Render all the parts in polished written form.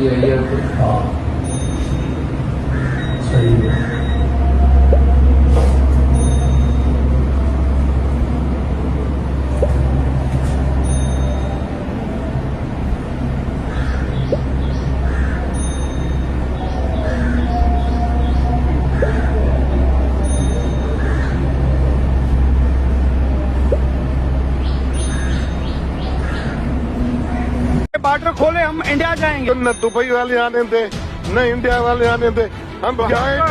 ये हाँ सही है। बॉर्डर खोले, हम इंडिया जाएंगे। न दुबई वाले आने दे, न इंडिया वाले आने दे। हम जाएगा,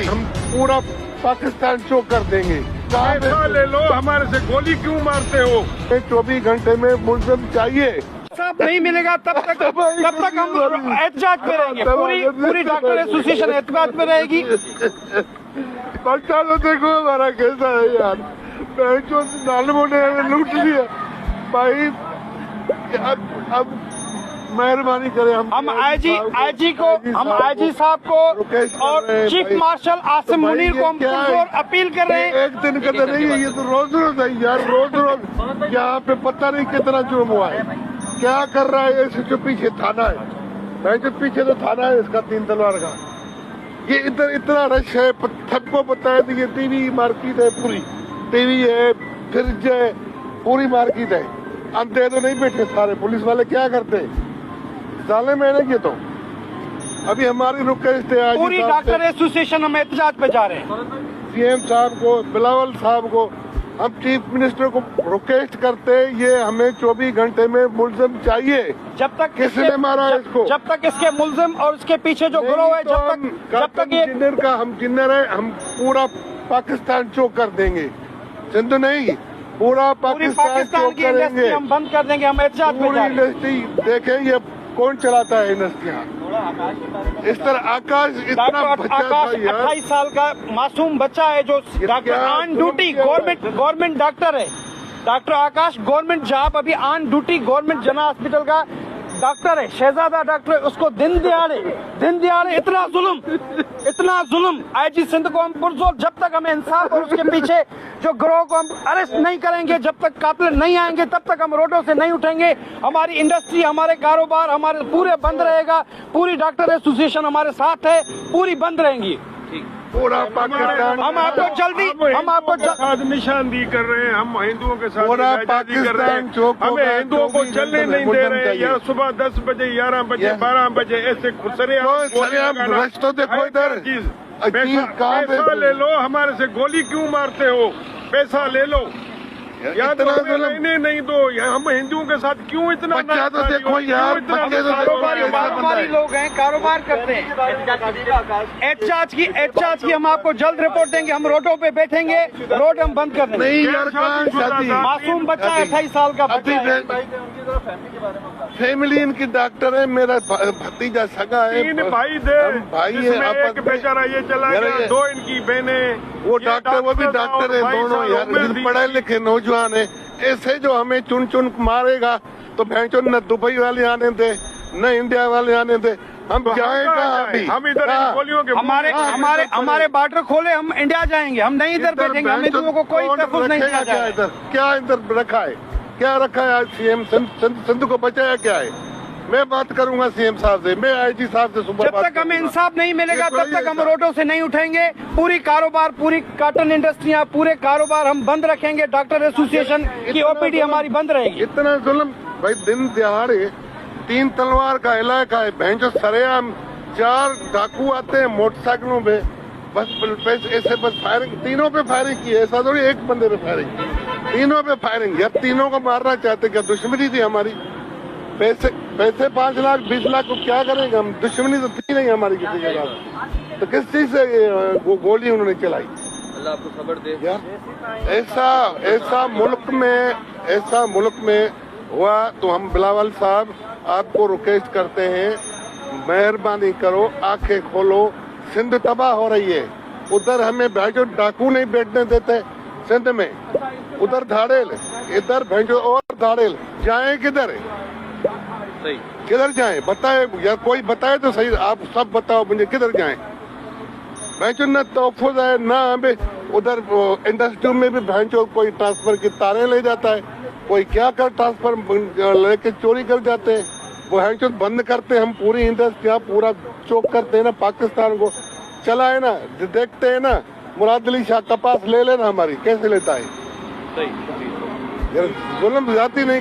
हम पूरा पाकिस्तान चोक कर देंगे। पैसा ले लो, हमारे से गोली क्यों मारते हो? 24 घंटे में मुल्जिम चाहिए। सब नहीं मिलेगा तब तक हम एहतजाज पे रहेंगे। पूरी डॉक्टर एसोसिएशन एहतजाज पे रहेगी। बच्चा तो देखो हमारा कैसा है यार, जो नालमों ने लूट लिया भाई। अब मेहरबानी करें, हम आईजी साहब को और चीफ मार्शल आसिम मुनीर को हम अपील कर रहे हैं। एक दिन का नहीं है, ये तो रोज रोज है यार। रोज यहाँ पे पता नहीं कितना जुर्म हुआ है, क्या कर रहा है। इस जो पीछे थाना है, मैं जो पीछे तो थाना है इसका 3 तलवार का। ये इधर इतना रश है, सबको पता है। ये टीवी मार्केट है, पूरी टीवी है, फ्रिज है, पूरी मार्केट है। अंधे तो नहीं बैठे सारे। पुलिस वाले क्या करते साले मैंने किए तो अभी हमारी रिक्वेस्ट है पूरी डॉक्टर एसोसिएशन हम एहतजाज पे जा रहे हैं। सीएम साहब को, बिलावल साहब को, हम चीफ मिनिस्टर को रिक्वेस्ट करते हैं, ये हमें 24 घंटे में मुल्जिम चाहिए। जब तक किसने मारा इसको, जब तक इसके मुल्जिम और इसके पीछे जो गिरोह है, जब तक ये जिन्नर का हम जिन्नर है, हम पूरा पाकिस्तान चोक कर देंगे। सिंध नहीं, पूरा पाकिस्तान चोक की इंडस्ट्री हम बंद कर देंगे। हम एहतजाज पे जा रहे हैं। पूरी इंडस्ट्री देखें, ये कौन चलाता है इंडस्ट्रियाँ। इस तरह आकाश इतना बच्चा था यार, 28 साल का मासूम बच्चा है जो doctor on duty government doctor है। डॉक्टर आकाश गवर्नमेंट जॉब, अभी ऑन ड्यूटी गवर्नमेंट जना हॉस्पिटल का डॉक्टर है, शहजादा डॉक्टर। उसको दिन दिहाड़े इतना जुल्म आईजी सिंध को हम पुरजोर, जब तक हमें इंसाफ और उसके पीछे जो गिरोह को हम अरेस्ट नहीं करेंगे, जब तक कातिल नहीं आएंगे, तब तक हम रोडों से नहीं उठेंगे। हमारी इंडस्ट्री, हमारे कारोबार, हमारे पूरे बंद रहेगा। पूरी डॉक्टर एसोसिएशन हमारे साथ है, पूरी बंद रहेंगी। पूरा पाकिस्तान, हम आपको साथ निशानदी कर रहे हैं। हम हिंदुओं के साथ पूरा कर रहे हैं। हमें हिंदुओं को चलने नहीं दे रहे हैं यार। सुबह 10 बजे, 11 बजे, 12 बजे ऐसे खुसरे रश तो देखो इधर। पैसा ले लो, हमारे से गोली क्यों मारते हो? पैसा ले लो या तो नहीं दो। हम हिंदुओं के साथ क्यों इतना? बच्चा तो देखो यार, बच्चे तो कारोबारी लोग हैं, कारोबार करते हैं। एहतजाज की हम आपको जल्द रिपोर्ट देंगे। हम रोडों पे बैठेंगे, रोड हम बंद कर देंगे। नहीं यार, शादी मासूम बच्चा है, 28 साल का बच्चा। फैमिली इनकी डॉक्टर है, मेरा भतीजा सगा है। 3 भाई थे, भाई है, एक बेचारा ये चला गया, 2 इनकी बहनें। वो डॉक्टर, वो भी डॉक्टर है दोनों यार, पढ़े लिखे नौजवान है। ऐसे जो हमें चुन चुन मारेगा तो भैंचो न दुबई वाले आने दे, न इंडिया वाले आने दे। हम जाएगा, हम इधर गोलियों के हमारे बॉर्डर खोले, हम इंडिया जाएंगे। हम नहीं इधर बैठेंगे। हम हिंदुओं को कोई तहफ़्फ़ुज़ नहीं किया जाएगा। इधर क्या इधर रखा है, क्या रखा है? सीएम सिंध को बचाया क्या है? मैं बात करूंगा सीएम साहब से, मैं आईजी साहब से सुबह। जब तक हमें इंसाफ नहीं मिलेगा तब तक हम रोडों से नहीं उठेंगे। पूरी कारोबार, पूरी कॉटन इंडस्ट्रियां, पूरे कारोबार हम बंद रखेंगे। डॉक्टर एसोसिएशन की ओपीडी हमारी बंद रहेगी। इतना जुल्म भाई, दिन दिहाड़े 3 तलवार का इलाका है। भैंसो सरेआम 4 डाकू आते हैं मोटरसाइकिलों पे, बस ऐसे बस फायरिंग, तीनों पे फायरिंग की है। ऐसा थोड़ी एक बंदे पे फायरिंग, तीनों पे फायरिंग। यार तीनों को मारना चाहते, क्या दुश्मनी थी हमारी? पैसे 5 लाख 20 लाख को क्या करेंगे हम? दुश्मनी तो थी नहीं हमारी किसी के साथ, तो किस चीज से गोली उन्होंने चलाई? अल्लाह आपको खबर दे यार। ऐसा मुल्क में हुआ तो हम बिलावल साहब आपको रिक्वेस्ट करते हैं, मेहरबानी करो, आंखें खोलो। सिंध तबाह हो रही है। उधर हमें भैंचो डाकू नहीं बैठने देते सिंध में, उधर धाड़ेल, इधर भैंचो और धाड़ेल। जाए किधर? किधर जाएं? बताए यार, कोई बताए तो सही। आप सब बताओ मुझे, किधर जाएं? भैंचो न तोहफुज है, न हमें उधर इंडस्ट्री में भी भैंचो कोई ट्रांसफर की तारें ले जाता है, कोई क्या कर ट्रांसफर लेके चोरी कर जाते हैं। वो है जो बंद करते, हम पूरी इंडस्ट्री पूरा चोक करते हैं ना, पाकिस्तान को चला है ना, देखते हैं ना, मुराद अली शाह कपास ले लेना हमारी, कैसे लेता है सही यार, जुल्म ज्यादा नहीं